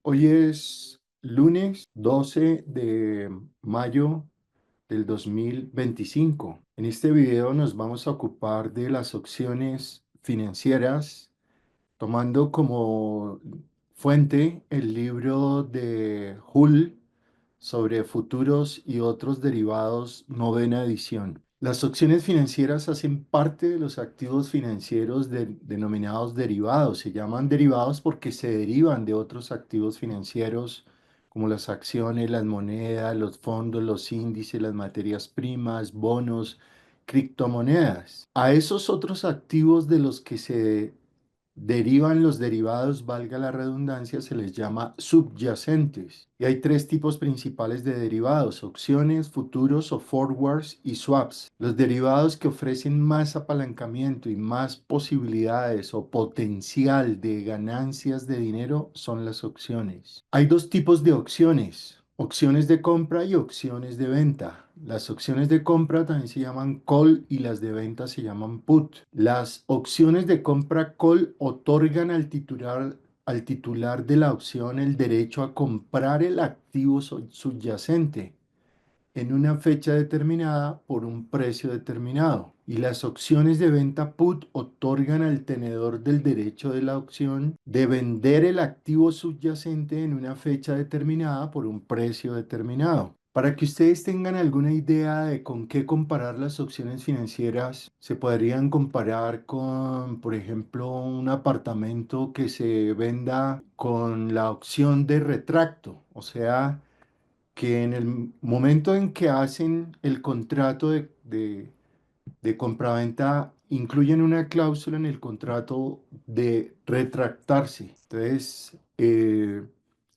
Hoy es lunes 12 de mayo del 2025. En este video nos vamos a ocupar de las opciones financieras, tomando como fuente el libro de Hull sobre futuros y otros derivados, novena edición. Las opciones financieras hacen parte de los activos financieros denominados derivados. Se llaman derivados porque se derivan de otros activos financieros como las acciones, las monedas, los fondos, los índices, las materias primas, bonos, criptomonedas. A esos otros activos de los que se derivan los derivados, valga la redundancia, se les llama subyacentes. Y hay tres tipos principales de derivados: opciones, futuros o forwards y swaps. Los derivados que ofrecen más apalancamiento y más posibilidades o potencial de ganancias de dinero son las opciones. Hay dos tipos de opciones: opciones de compra y opciones de venta. Las opciones de compra también se llaman call y las de venta se llaman put. Las opciones de compra call otorgan al titular de la opción el derecho a comprar el activo subyacente en una fecha determinada por un precio determinado. Y las opciones de venta put otorgan al tenedor del derecho de la opción de vender el activo subyacente en una fecha determinada por un precio determinado. Para que ustedes tengan alguna idea de con qué comparar las opciones financieras, se podrían comparar con, por ejemplo, un apartamento que se venda con la opción de retracto, o sea, que en el momento en que hacen el contrato de compraventa, incluyen una cláusula en el contrato de retractarse. Entonces,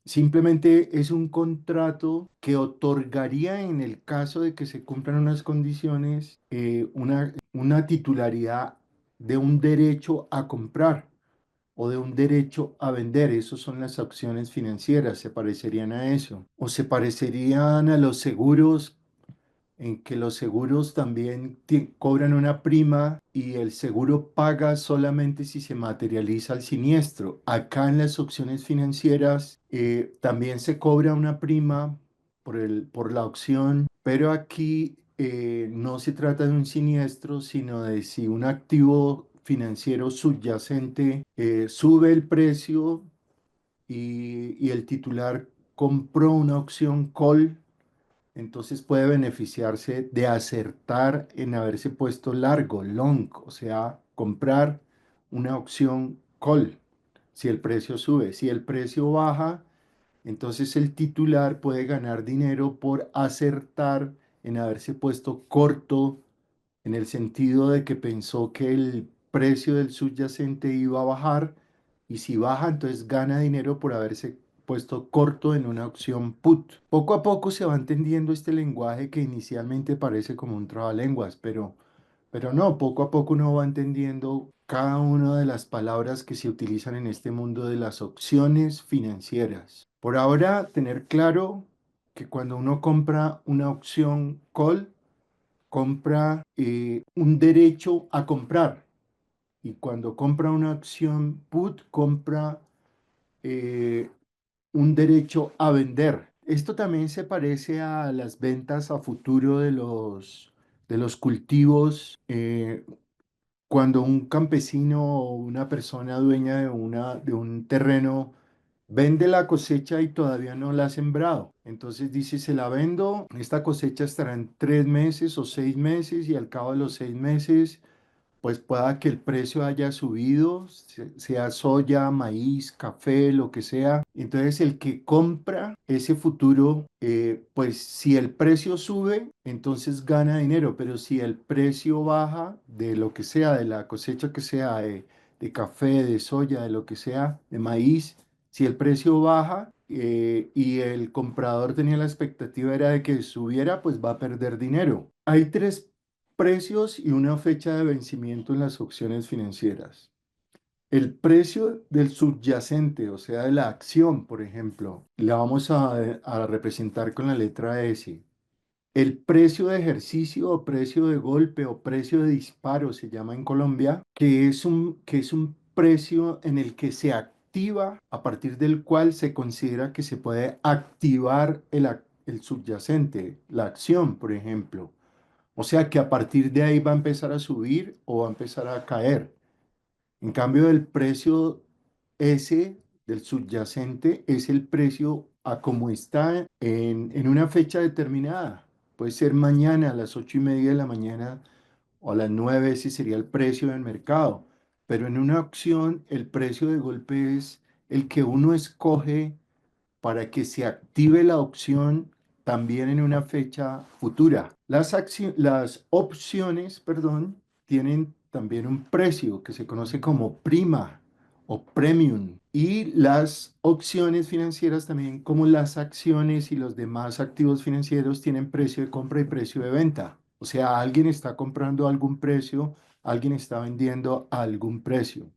simplemente es un contrato que otorgaría, en el caso de que se cumplan unas condiciones, una titularidad de un derecho a comprar o de un derecho a vender. Esas son las opciones financieras, se parecerían a eso. O se parecerían a los seguros, en que los seguros también cobran una prima y el seguro paga solamente si se materializa el siniestro. Acá en las opciones financieras también se cobra una prima por la opción, pero aquí no se trata de un siniestro, sino de si un activo financiero subyacente sube el precio y el titular compró una opción call, entonces puede beneficiarse de acertar en haberse puesto largo, long, o sea, comprar una opción call si el precio sube. Si el precio baja, entonces el titular puede ganar dinero por acertar en haberse puesto corto, en el sentido de que pensó que el precio del subyacente iba a bajar, y si baja, entonces gana dinero por haberse puesto corto en una opción put. Poco a poco se va entendiendo este lenguaje que inicialmente parece como un trabalenguas, pero no, poco a poco uno va entendiendo cada una de las palabras que se utilizan en este mundo de las opciones financieras. Por ahora, tener claro que cuando uno compra una opción call, compra un derecho a comprar. Y cuando compra una acción put, compra eh, un derecho a vender. Esto también se parece a las ventas a futuro de los cultivos. Cuando un campesino o una persona dueña de un terreno vende la cosecha y todavía no la ha sembrado. Entonces dice: se la vendo, esta cosecha estará en 3 meses o 6 meses, y al cabo de los 6 meses pues pueda que el precio haya subido, sea soya, maíz, café, lo que sea. Entonces el que compra ese futuro, pues si el precio sube, entonces gana dinero, pero si el precio baja de lo que sea, de la cosecha que sea, de café, de soya, de lo que sea, de maíz, si el precio baja y el comprador tenía la expectativa era de que subiera, pues va a perder dinero. Hay tres precios y una fecha de vencimiento en las opciones financieras. El precio del subyacente, o sea, de la acción, por ejemplo, la vamos a representar con la letra S. El precio de ejercicio o precio de golpe o precio de disparo se llama en Colombia, que es un precio en el que se activa activa, a partir del cual se considera que se puede activar el subyacente, la acción, por ejemplo. O sea que a partir de ahí va a empezar a subir o va a empezar a caer. En cambio, el precio ese del subyacente es el precio a como está en una fecha determinada. Puede ser mañana a las 8:30 de la mañana o a las 9 ese sería el precio del mercado. Pero en una opción el precio de golpe es el que uno escoge para que se active la opción también en una fecha futura. Las opciones, perdón, tienen también un precio que se conoce como prima o premium. Y las opciones financieras también, como las acciones y los demás activos financieros, tienen precio de compra y precio de venta. O sea, alguien está comprando a algún precio, alguien está vendiendo a algún precio.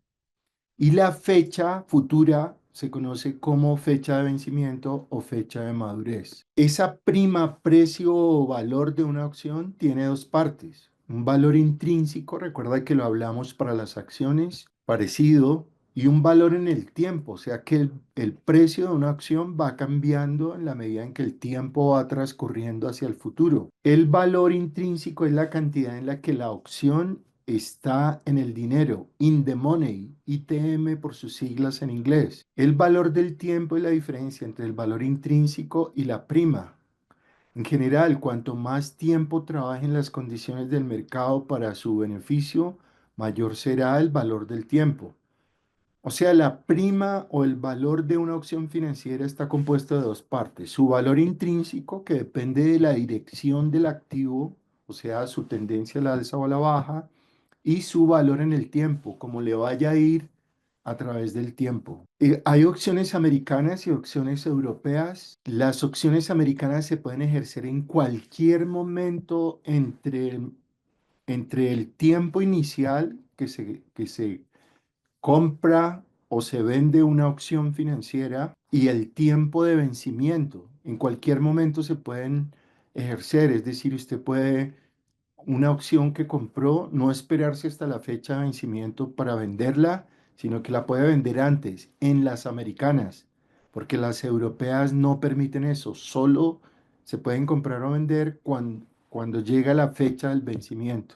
Y la fecha futura se conoce como fecha de vencimiento o fecha de madurez. Esa prima, precio o valor de una acción tiene dos partes. Un valor intrínseco, recuerda que lo hablamos para las acciones, parecido, y un valor en el tiempo, o sea que el precio de una acción va cambiando en la medida en que el tiempo va transcurriendo hacia el futuro. El valor intrínseco es la cantidad en la que la opción está en el dinero, in the money, ITM por sus siglas en inglés. El valor del tiempo es la diferencia entre el valor intrínseco y la prima. En general, cuanto más tiempo trabaje en las condiciones del mercado para su beneficio, mayor será el valor del tiempo. O sea, la prima o el valor de una opción financiera está compuesto de dos partes. Su valor intrínseco, que depende de la dirección del activo, o sea, su tendencia a la alza o a la baja, y su valor en el tiempo, como le vaya a ir a través del tiempo. Hay opciones americanas y opciones europeas. Las opciones americanas se pueden ejercer en cualquier momento entre el tiempo inicial que se compra o se vende una opción financiera y el tiempo de vencimiento. En cualquier momento se pueden ejercer, es decir, usted puede una opción que compró, no esperarse hasta la fecha de vencimiento para venderla, sino que la puede vender antes, en las americanas, porque las europeas no permiten eso, solo se pueden comprar o vender cuando llega la fecha del vencimiento.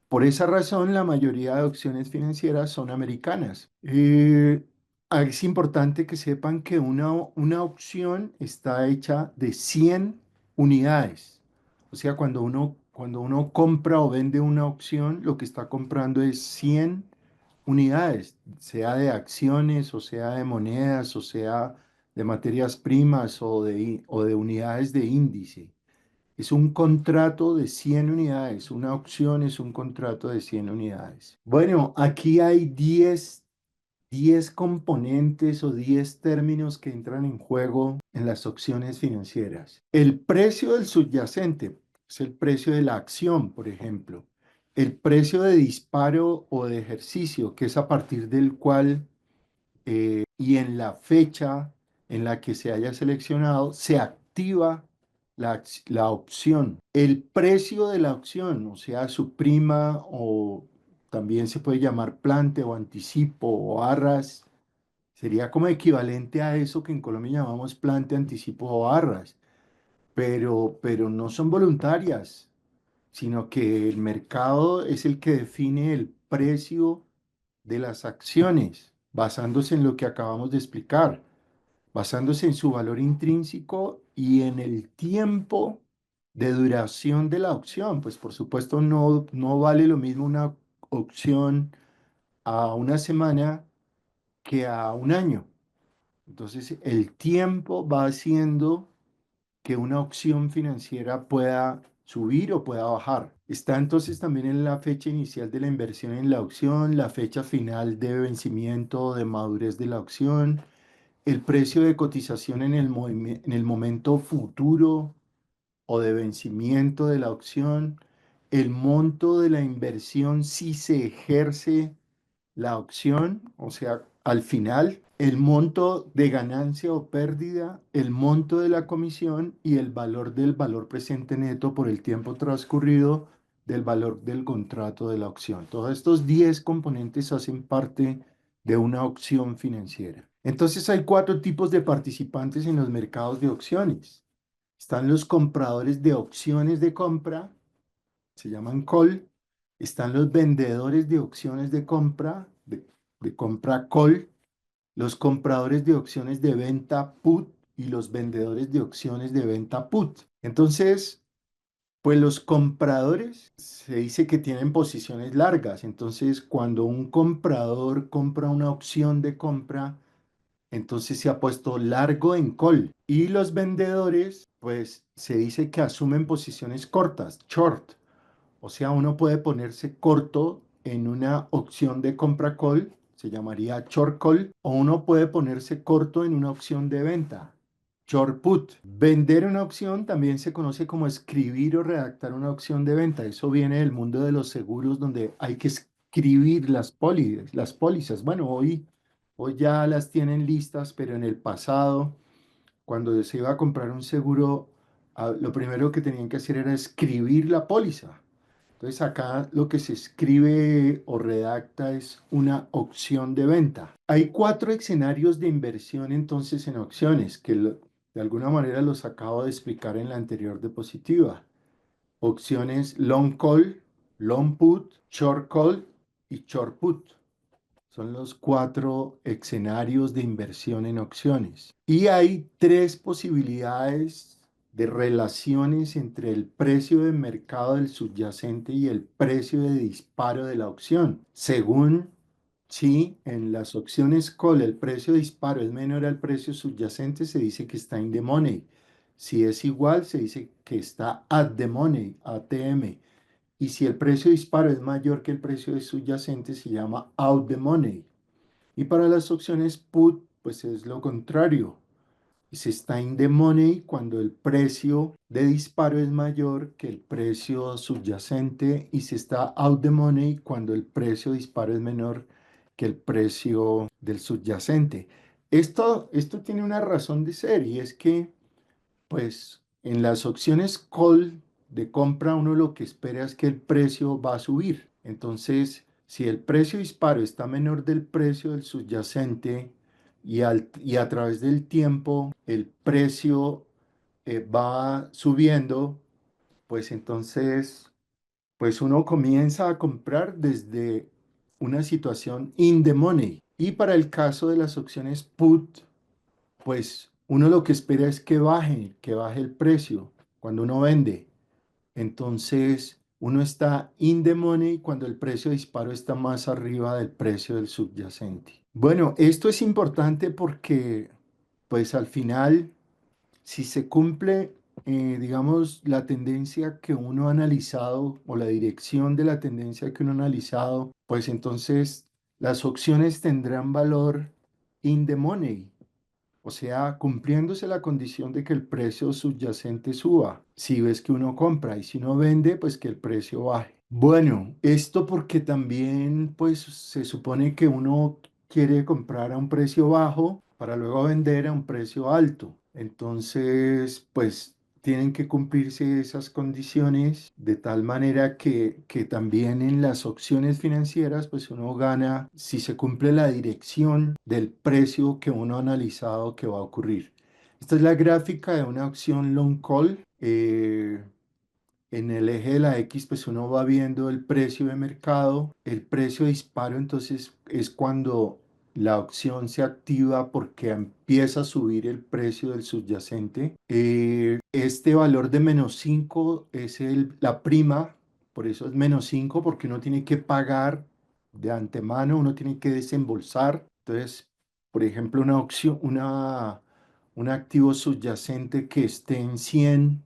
Por esa razón, la mayoría de opciones financieras son americanas. Es importante que sepan que una opción está hecha de 100 unidades. O sea, cuando uno compra o vende una opción, lo que está comprando es 100 unidades, sea de acciones, o sea de monedas, o sea de materias primas o de unidades de índice. Es un contrato de 100 unidades, una opción es un contrato de 100 unidades. Bueno, aquí hay 10 componentes o 10 términos que entran en juego en las opciones financieras. El precio del subyacente es el precio de la acción, por ejemplo. El precio de disparo o de ejercicio, que es a partir del cual y en la fecha en la que se haya seleccionado, se activa la opción. El precio de la opción, o sea, su prima o también se puede llamar plante o anticipo o arras, sería como equivalente a eso que en Colombia llamamos plante, anticipo o arras, pero no son voluntarias, sino que el mercado es el que define el precio de las acciones, basándose en lo que acabamos de explicar, basándose en su valor intrínseco y en el tiempo de duración de la opción. Pues por supuesto no vale lo mismo una opción a una semana que a un año. Entonces el tiempo va haciendo que una opción financiera pueda subir o pueda bajar. Está entonces también en la fecha inicial de la inversión en la opción, la fecha final de vencimiento o de madurez de la opción, el precio de cotización en el momento futuro o de vencimiento de la opción, el monto de la inversión si se ejerce la opción, o sea, al final, el monto de ganancia o pérdida, el monto de la comisión y el valor del valor presente neto por el tiempo transcurrido del valor del contrato de la opción. Todos estos 10 componentes hacen parte de una opción financiera. Entonces hay cuatro tipos de participantes en los mercados de opciones. Están los compradores de opciones de compra, se llaman call. Están los vendedores de opciones de compra, de compra call, los compradores de opciones de venta put y los vendedores de opciones de venta put. Entonces, pues los compradores se dice que tienen posiciones largas. Entonces, cuando un comprador compra una opción de compra, entonces se ha puesto largo en call. Y los vendedores, pues se dice que asumen posiciones cortas, short. O sea, uno puede ponerse corto en una opción de compra call, se llamaría short call, o uno puede ponerse corto en una opción de venta, short put. Vender una opción también se conoce como escribir o redactar una opción de venta. Eso viene del mundo de los seguros donde hay que escribir las pólizas. Bueno, hoy ya las tienen listas, pero en el pasado, cuando se iba a comprar un seguro, lo primero que tenían que hacer era escribir la póliza. Entonces acá lo que se escribe o redacta es una opción de venta. Hay cuatro escenarios de inversión entonces en opciones que de alguna manera los acabo de explicar en la anterior diapositiva. Opciones long call, long put, short call y short put. Son los cuatro escenarios de inversión en opciones. Y hay tres posibilidades de relaciones entre el precio de mercado del subyacente y el precio de disparo de la opción. Según si en las opciones call el precio de disparo es menor al precio subyacente, se dice que está in the money. Si es igual, se dice que está at the money, ATM. Y si el precio de disparo es mayor que el precio de subyacente, se llama out the money. Y para las opciones put, pues es lo contrario. Se está in the money cuando el precio de disparo es mayor que el precio subyacente y se está out the money cuando el precio de disparo es menor que el precio del subyacente. Esto tiene una razón de ser y es que pues en las opciones call de compra uno lo que espera es que el precio va a subir. Entonces, si el precio disparo está menor del precio del subyacente y a través del tiempo el precio va subiendo, pues entonces, pues uno comienza a comprar desde una situación in the money. Y para el caso de las opciones put, pues uno lo que espera es que baje el precio cuando uno vende. Entonces, uno está in the money cuando el precio de disparo está más arriba del precio del subyacente. Bueno, esto es importante porque, pues al final, si se cumple, digamos, la tendencia que uno ha analizado o la dirección de la tendencia que uno ha analizado, pues entonces las opciones tendrán valor in the money, o sea, cumpliéndose la condición de que el precio subyacente suba, si ves que uno compra y si no vende, pues que el precio baje. Bueno, esto porque también pues se supone que uno quiere comprar a un precio bajo para luego vender a un precio alto. Entonces, pues tienen que cumplirse esas condiciones de tal manera que también en las opciones financieras, pues uno gana si se cumple la dirección del precio que uno ha analizado que va a ocurrir. Esta es la gráfica de una opción long call. En el eje de la X, pues uno va viendo el precio de mercado, el precio de disparo, entonces es cuando la opción se activa porque empieza a subir el precio del subyacente. Este valor de -5 es la prima, por eso es -5 porque uno tiene que pagar de antemano, uno tiene que desembolsar. Entonces, por ejemplo, una opción, un activo subyacente que esté en 100,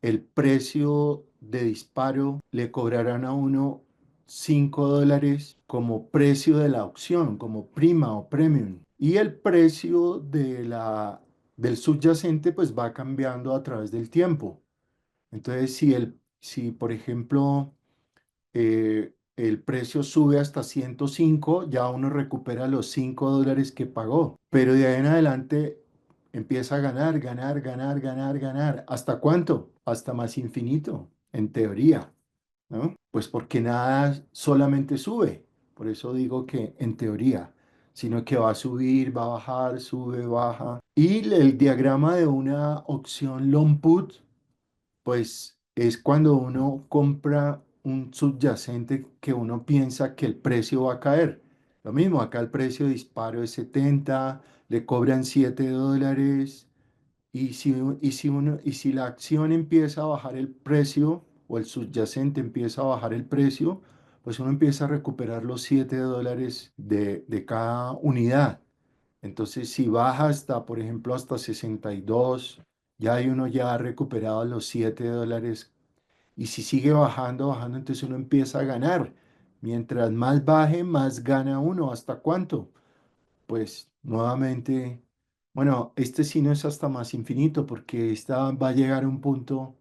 el precio de disparo le cobrarán a uno $5 como precio de la opción, como prima o premium. Y el precio del subyacente pues va cambiando a través del tiempo. Entonces, si por ejemplo el precio sube hasta 105, ya uno recupera los $5 que pagó. Pero de ahí en adelante empieza a ganar, ganar, ganar, ganar, ganar. ¿Hasta cuánto? Hasta más infinito, en teoría, ¿no? Pues porque nada solamente sube. Por eso digo que en teoría. sino que va a subir, va a bajar, sube, baja. Y el diagrama de una opción long put, pues es cuando uno compra un subyacente que uno piensa que el precio va a caer. Lo mismo, acá el precio de disparo es 70, le cobran $7. Y si la acción empieza a bajar el precio o el subyacente empieza a bajar el precio, pues uno empieza a recuperar los $7 de cada unidad. Entonces, si baja hasta, por ejemplo, hasta 62, ya hay uno ya ha recuperado los $7. Y si sigue bajando, bajando, entonces uno empieza a ganar. Mientras más baje, más gana uno. ¿Hasta cuánto? Pues nuevamente, bueno, este sí no es hasta más infinito porque esta va a llegar a un punto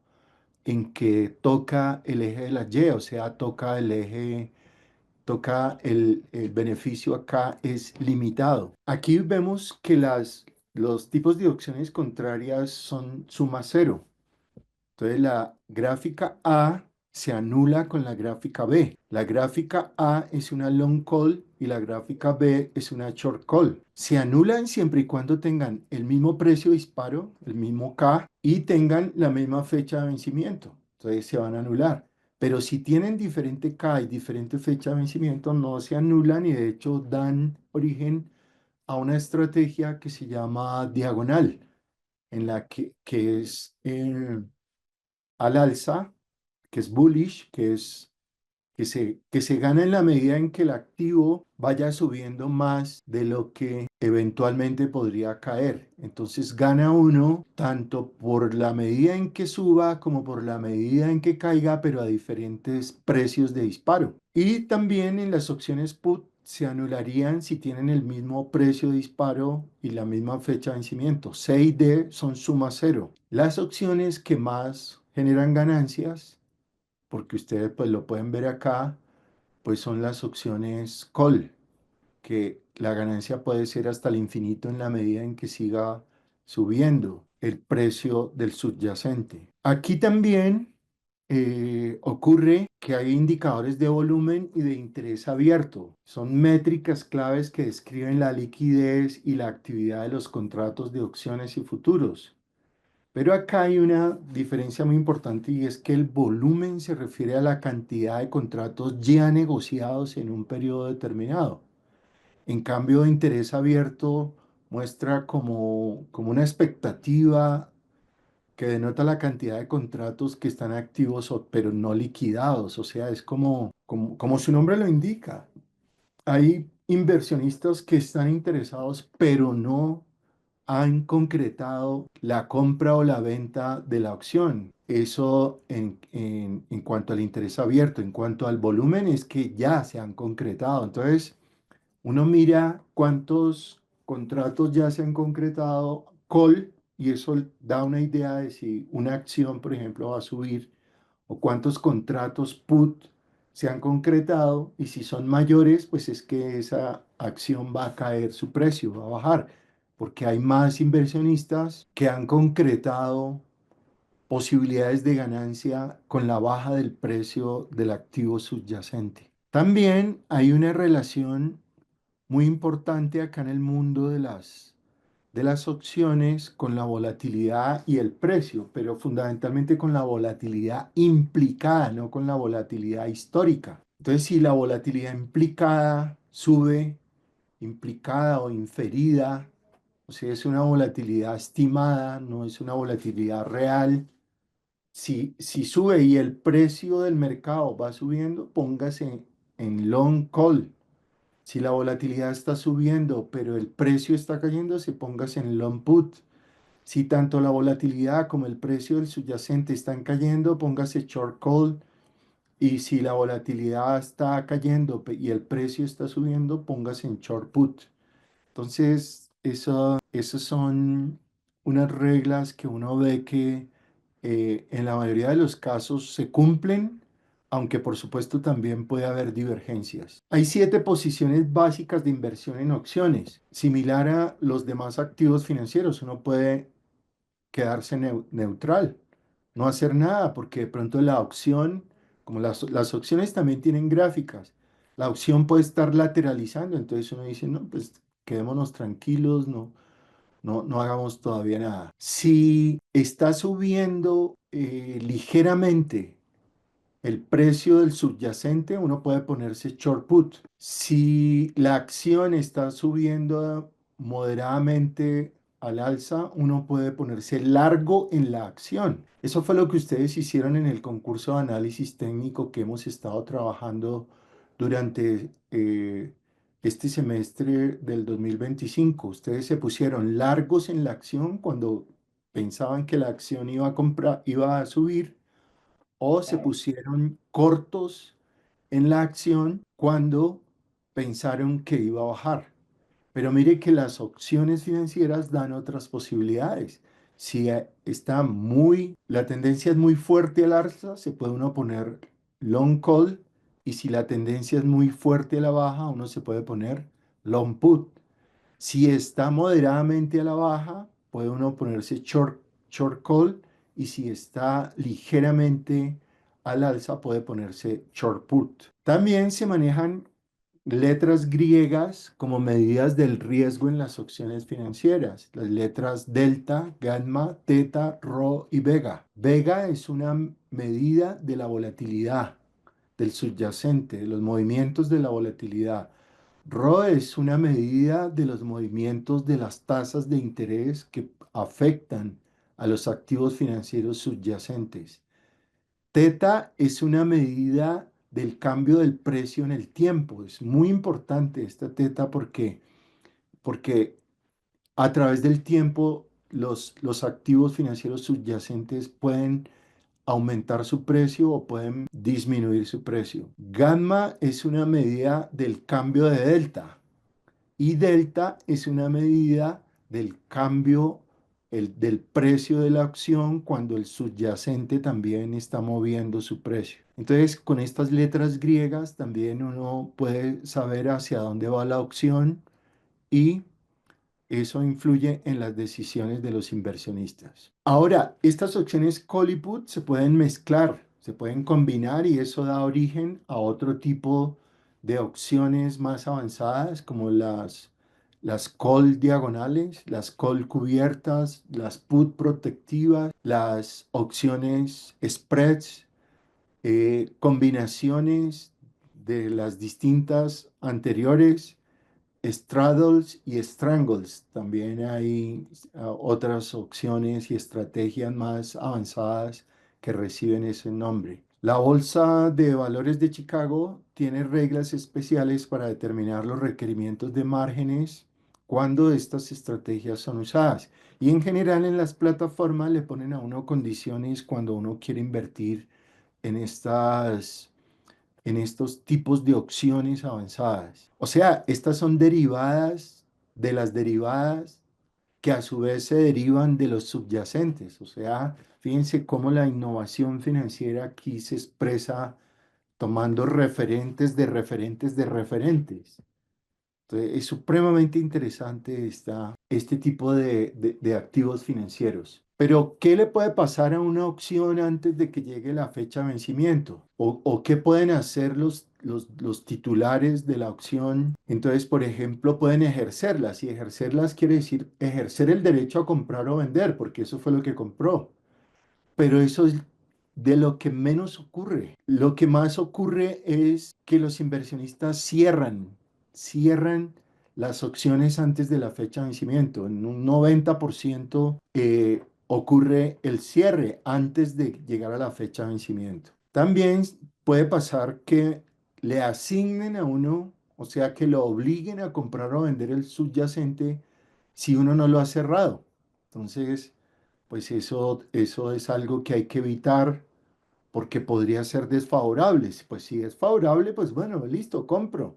en que toca el eje de la Y, o sea, toca el beneficio acá es limitado. Aquí vemos que los tipos de opciones contrarias son suma cero. Entonces la gráfica A se anula con la gráfica B. La gráfica A es una long call y la gráfica B es una short call. Se anulan siempre y cuando tengan el mismo precio de disparo, el mismo K, y tengan la misma fecha de vencimiento. Entonces se van a anular. Pero si tienen diferente K y diferente fecha de vencimiento, no se anulan y de hecho dan origen a una estrategia que se llama diagonal, en la que es al alza, que es bullish, que se gana en la medida en que el activo vaya subiendo más de lo que eventualmente podría caer. Entonces gana uno tanto por la medida en que suba como por la medida en que caiga, pero a diferentes precios de disparo. Y también en las opciones put se anularían si tienen el mismo precio de disparo y la misma fecha de vencimiento. C y D son suma cero. Las opciones que más generan ganancias, porque ustedes pues lo pueden ver acá, pues son las opciones call, que la ganancia puede ser hasta el infinito en la medida en que siga subiendo el precio del subyacente. Aquí también ocurre que hay indicadores de volumen y de interés abierto. Son métricas claves que describen la liquidez y la actividad de los contratos de opciones y futuros. Pero acá hay una diferencia muy importante y es que el volumen se refiere a la cantidad de contratos ya negociados en un periodo determinado. En cambio, interés abierto muestra como una expectativa que denota la cantidad de contratos que están activos pero no liquidados. O sea, es como su nombre lo indica. Hay inversionistas que están interesados, pero no han concretado la compra o la venta de la opción. Eso en cuanto al interés abierto, en cuanto al volumen, es que ya se han concretado. Entonces, uno mira cuántos contratos ya se han concretado, call, y eso da una idea de si una acción, por ejemplo, va a subir, o cuántos contratos put se han concretado, y si son mayores, pues es que esa acción va a caer su precio, va a bajar, porque hay más inversionistas que han concretado posibilidades de ganancia con la baja del precio del activo subyacente. También hay una relación muy importante acá en el mundo de las opciones con la volatilidad y el precio, pero fundamentalmente con la volatilidad implicada, no con la volatilidad histórica. Entonces, si la volatilidad implicada sube, implicada o inferida, o sea, es una volatilidad estimada, no es una volatilidad real. Si sube y el precio del mercado va subiendo, póngase en long call. Si la volatilidad está subiendo, pero el precio está cayendo, se póngase en long put. Si tanto la volatilidad como el precio del subyacente están cayendo, póngase short call. Y si la volatilidad está cayendo y el precio está subiendo, póngase en short put. Entonces, esas son unas reglas que uno ve que en la mayoría de los casos se cumplen, aunque por supuesto también puede haber divergencias. Hay 7 posiciones básicas de inversión en opciones, similar a los demás activos financieros. Uno puede quedarse neutral, no hacer nada, porque de pronto la opción, como las opciones también tienen gráficas, La opción puede estar lateralizando, entonces uno dice, no, pues quedémonos tranquilos, no hagamos todavía nada. Si está subiendo ligeramente el precio del subyacente, uno puede ponerse short put. Si la acción está subiendo moderadamente al alza, uno puede ponerse largo en la acción. Eso fue lo que ustedes hicieron en el concurso de análisis técnico que hemos estado trabajando durante este semestre del 2025. Ustedes se pusieron largos en la acción cuando pensaban que la acción iba a comprar, iba a subir, o se pusieron cortos en la acción cuando pensaron que iba a bajar. Pero mire que las opciones financieras dan otras posibilidades. Si la tendencia es muy fuerte al alza, se puede uno poner long call, y si la tendencia es muy fuerte a la baja, uno se puede poner long put. Si está moderadamente a la baja, puede uno ponerse short call, y si está ligeramente al alza, puede ponerse short put. También se manejan letras griegas como medidas del riesgo en las opciones financieras. Las letras delta, gamma, teta, rho y vega. Vega es una medida de la volatilidad del subyacente, de los movimientos de la volatilidad. Rho es una medida de los movimientos de las tasas de interés que afectan a los activos financieros subyacentes. Teta es una medida del cambio del precio en el tiempo. Es muy importante esta teta porque a través del tiempo los activos financieros subyacentes pueden aumentar su precio o pueden disminuir su precio. Gamma es una medida del cambio de delta, y delta es una medida del cambio del precio de la acción cuando el subyacente también está moviendo su precio. Entonces, con estas letras griegas también uno puede saber hacia dónde va la opción, y eso influye en las decisiones de los inversionistas. Ahora, estas opciones call y put se pueden mezclar, se pueden combinar, y eso da origen a otro tipo de opciones más avanzadas como las call diagonales, las call cubiertas, las put protectivas, las opciones spreads, combinaciones de las distintas anteriores, straddles y strangles. También hay otras opciones y estrategias más avanzadas que reciben ese nombre. La Bolsa de Valores de Chicago tiene reglas especiales para determinar los requerimientos de márgenes cuando estas estrategias son usadas. Y en general en las plataformas le ponen a uno condiciones cuando uno quiere invertir en estos tipos de opciones avanzadas. O sea, estas son derivadas de las derivadas que a su vez se derivan de los subyacentes. O sea, fíjense cómo la innovación financiera aquí se expresa tomando referentes de referentes de referentes. Entonces, es supremamente interesante este tipo de activos financieros. Pero, ¿qué le puede pasar a una opción antes de que llegue la fecha de vencimiento? ¿O qué pueden hacer los titulares de la opción? Entonces, por ejemplo, pueden ejercerlas. Y ejercerlas quiere decir ejercer el derecho a comprar o vender, porque eso fue lo que compró. Pero eso es de lo que menos ocurre. Lo que más ocurre es que los inversionistas cierran las opciones antes de la fecha de vencimiento. En un 90% ocurre el cierre antes de llegar a la fecha de vencimiento. También puede pasar que le asignen a uno, o sea, que lo obliguen a comprar o vender el subyacente si uno no lo ha cerrado. Entonces, pues eso es algo que hay que evitar porque podría ser desfavorable. Pues si es favorable, pues bueno, listo, compro.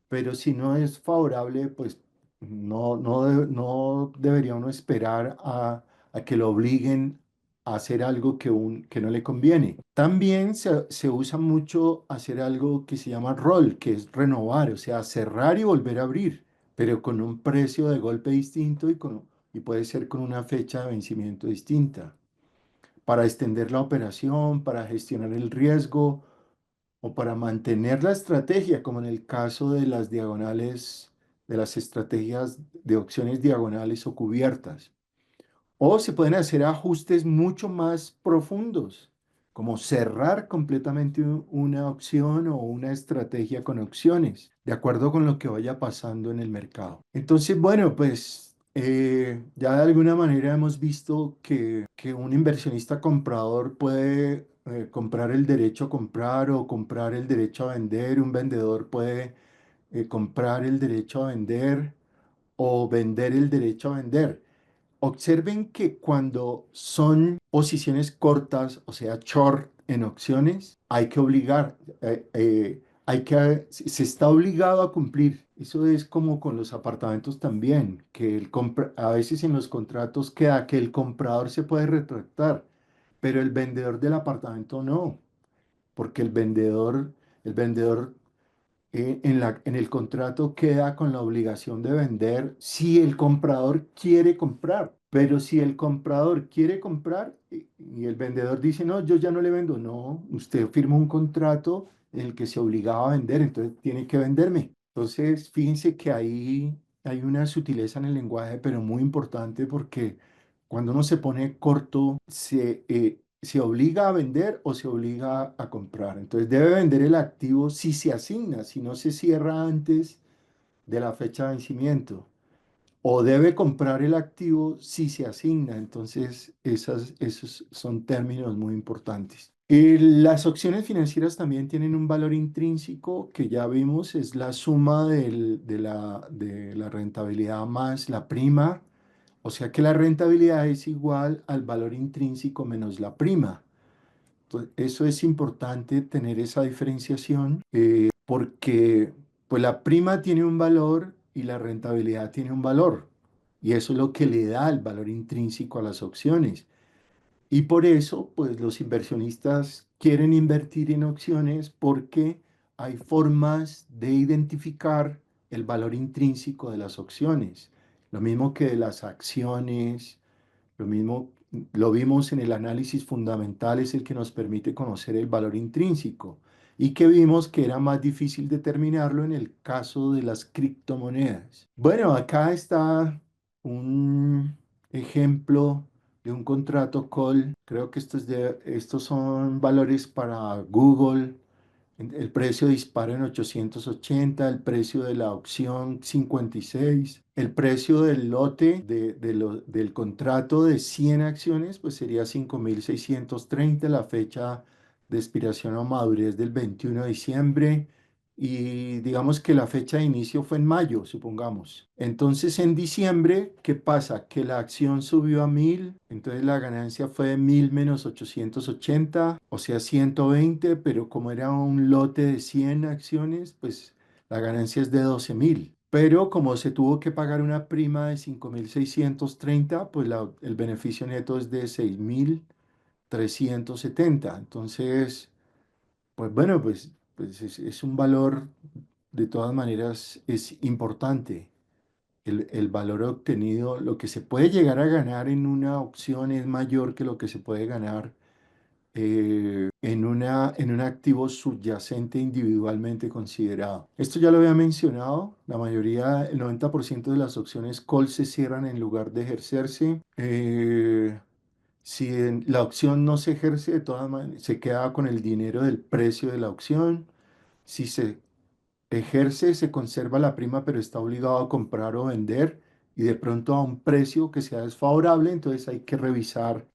Pero si no es favorable, pues no debería uno esperar a que lo obliguen a hacer algo que no le conviene. También se usa mucho hacer algo que se llama roll, que es renovar, o sea, cerrar y volver a abrir, pero con un precio de golpe distinto, y puede ser con una fecha de vencimiento distinta, para extender la operación, para gestionar el riesgo, o para mantener la estrategia, como en el caso de las diagonales, de las estrategias de opciones diagonales o cubiertas. O se pueden hacer ajustes mucho más profundos, como cerrar completamente una opción o una estrategia con opciones, de acuerdo con lo que vaya pasando en el mercado. Entonces, bueno, pues ya de alguna manera hemos visto que un inversionista comprador puede comprar el derecho a comprar o comprar el derecho a vender, un vendedor puede comprar el derecho a vender o vender el derecho a vender. Observen que cuando son posiciones cortas, o sea, short en opciones, hay que obligar, se está obligado a cumplir. Eso es como con los apartamentos también, que a veces en los contratos queda que el comprador se puede retractar, pero el vendedor del apartamento no, porque el vendedor en el contrato queda con la obligación de vender si el comprador quiere comprar. Pero si el comprador quiere comprar y el vendedor dice, no, yo ya no le vendo, no, usted firmó un contrato en el que se obligaba a vender, entonces tiene que venderme. Entonces, fíjense que ahí hay una sutileza en el lenguaje, pero muy importante porque cuando uno se pone corto, se obliga a vender o se obliga a comprar. Entonces debe vender el activo si se asigna, si no se cierra antes de la fecha de vencimiento. O debe comprar el activo si se asigna. Entonces esos son términos muy importantes. Las opciones financieras también tienen un valor intrínseco que ya vimos, es la suma de la rentabilidad más la prima. O sea que la rentabilidad es igual al valor intrínseco menos la prima. Entonces, eso es importante tener esa diferenciación porque pues la prima tiene un valor y la rentabilidad tiene un valor. Y eso es lo que le da el valor intrínseco a las opciones. Y por eso, pues los inversionistas quieren invertir en opciones porque hay formas de identificar el valor intrínseco de las opciones. Lo mismo que de las acciones, lo mismo lo vimos en el análisis fundamental, es el que nos permite conocer el valor intrínseco y que vimos que era más difícil determinarlo en el caso de las criptomonedas. Bueno, acá está un ejemplo de un contrato call. Creo que estos son valores para Google. El precio dispara en 880, el precio de la opción 56, el precio del lote del contrato de 100 acciones pues sería 5.630, la fecha de expiración o madurez del 21 de diciembre y digamos que la fecha de inicio fue en mayo, supongamos. Entonces en diciembre, ¿qué pasa? Que la acción subió a 1.000, entonces la ganancia fue de 1.000 menos 880, o sea 120, pero como era un lote de 100 acciones, pues la ganancia es de 12.000. Pero como se tuvo que pagar una prima de 5.630, pues el beneficio neto es de 6.370. Entonces, pues bueno, pues es un valor, de todas maneras, es importante. El valor obtenido, lo que se puede llegar a ganar en una opción es mayor que lo que se puede ganar en un activo subyacente individualmente considerado. Esto ya lo había mencionado, la mayoría, el 90% de las opciones call se cierran en lugar de ejercerse. Si la opción no se ejerce, de todas maneras, se queda con el dinero del precio de la opción. Si se ejerce, se conserva la prima, pero está obligado a comprar o vender y de pronto a un precio que sea desfavorable, entonces hay que revisar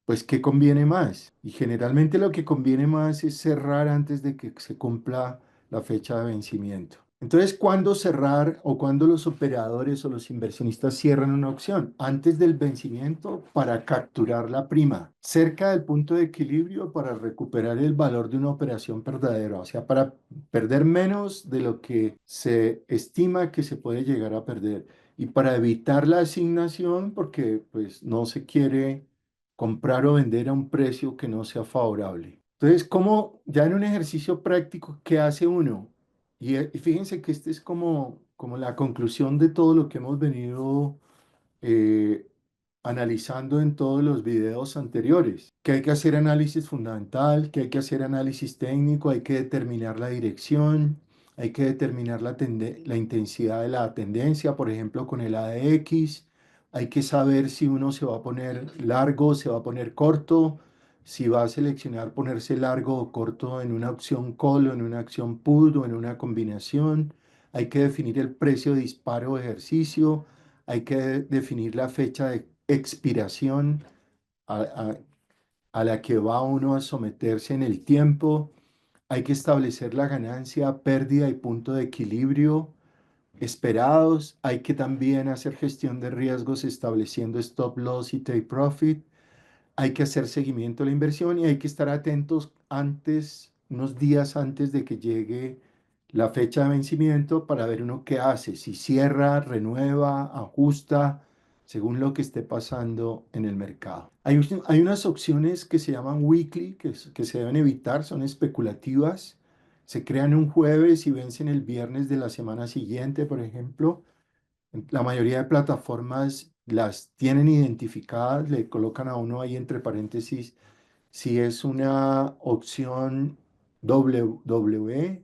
pues qué conviene más. Y generalmente lo que conviene más es cerrar antes de que se cumpla la fecha de vencimiento. Entonces, ¿cuándo cerrar o cuándo los operadores o los inversionistas cierran una opción? Antes del vencimiento para capturar la prima, cerca del punto de equilibrio para recuperar el valor de una operación perdedera, o sea, para perder menos de lo que se estima que se puede llegar a perder y para evitar la asignación porque pues no se quiere comprar o vender a un precio que no sea favorable. Entonces, como ya en un ejercicio práctico, ¿qué hace uno? Y fíjense que este es como la conclusión de todo lo que hemos venido eh, analizando en todos los videos anteriores, que hay que hacer análisis fundamental, que hay que hacer análisis técnico, hay que determinar la dirección, hay que determinar la intensidad de la tendencia, por ejemplo, con el ADX, hay que saber si uno se va a poner largo, se va a poner corto, si va a seleccionar ponerse largo o corto en una opción call o en una acción put o en una combinación. Hay que definir el precio de disparo o ejercicio, hay que definir la fecha de expiración a, a- a la que va uno a someterse en el tiempo. Hay que establecer la ganancia, pérdida y punto de equilibrio esperados. Hay que también hacer gestión de riesgos estableciendo stop loss y take profit. Hay que hacer seguimiento de la inversión y hay que estar atentos antes, unos días antes de que llegue la fecha de vencimiento para ver uno qué hace, si cierra, renueva, ajusta, según lo que esté pasando en el mercado. Hay unas opciones que se llaman weekly, que se deben evitar, son especulativas. Se crean un jueves y vencen el viernes de la semana siguiente, por ejemplo. La mayoría de plataformas las tienen identificadas, le colocan a uno ahí entre paréntesis si es una opción W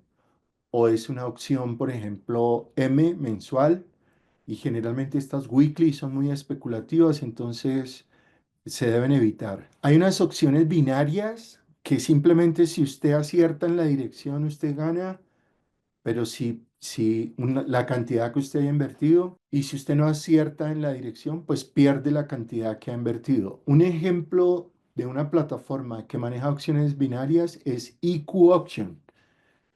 o es una opción, por ejemplo, M mensual. Y generalmente estas weekly son muy especulativas, entonces se deben evitar. Hay unas opciones binarias que simplemente si usted acierta en la dirección, usted gana, pero la cantidad que usted haya invertido y si usted no acierta en la dirección, pues pierde la cantidad que ha invertido. Un ejemplo de una plataforma que maneja opciones binarias es EQ Option.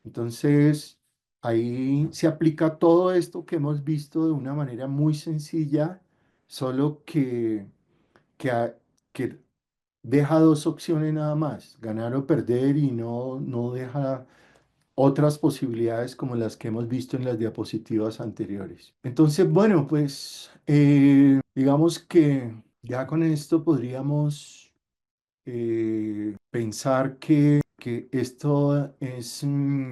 Entonces, ahí se aplica todo esto que hemos visto de una manera muy sencilla, solo que, ha- que deja dos opciones nada más, ganar o perder y no deja otras posibilidades como las que hemos visto en las diapositivas anteriores. Entonces, bueno, pues digamos que ya con esto podríamos pensar que esto es,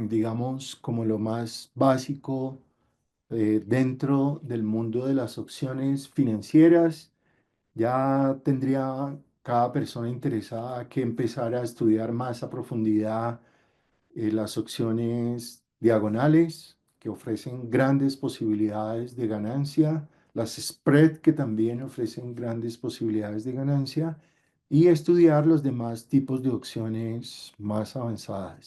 digamos, como lo más básico dentro del mundo de las opciones financieras. Ya tendría cada persona interesada que empezar a estudiar más a profundidad las opciones diagonales que ofrecen grandes posibilidades de ganancia, las spread que también ofrecen grandes posibilidades de ganancia y estudiar los demás tipos de opciones más avanzadas.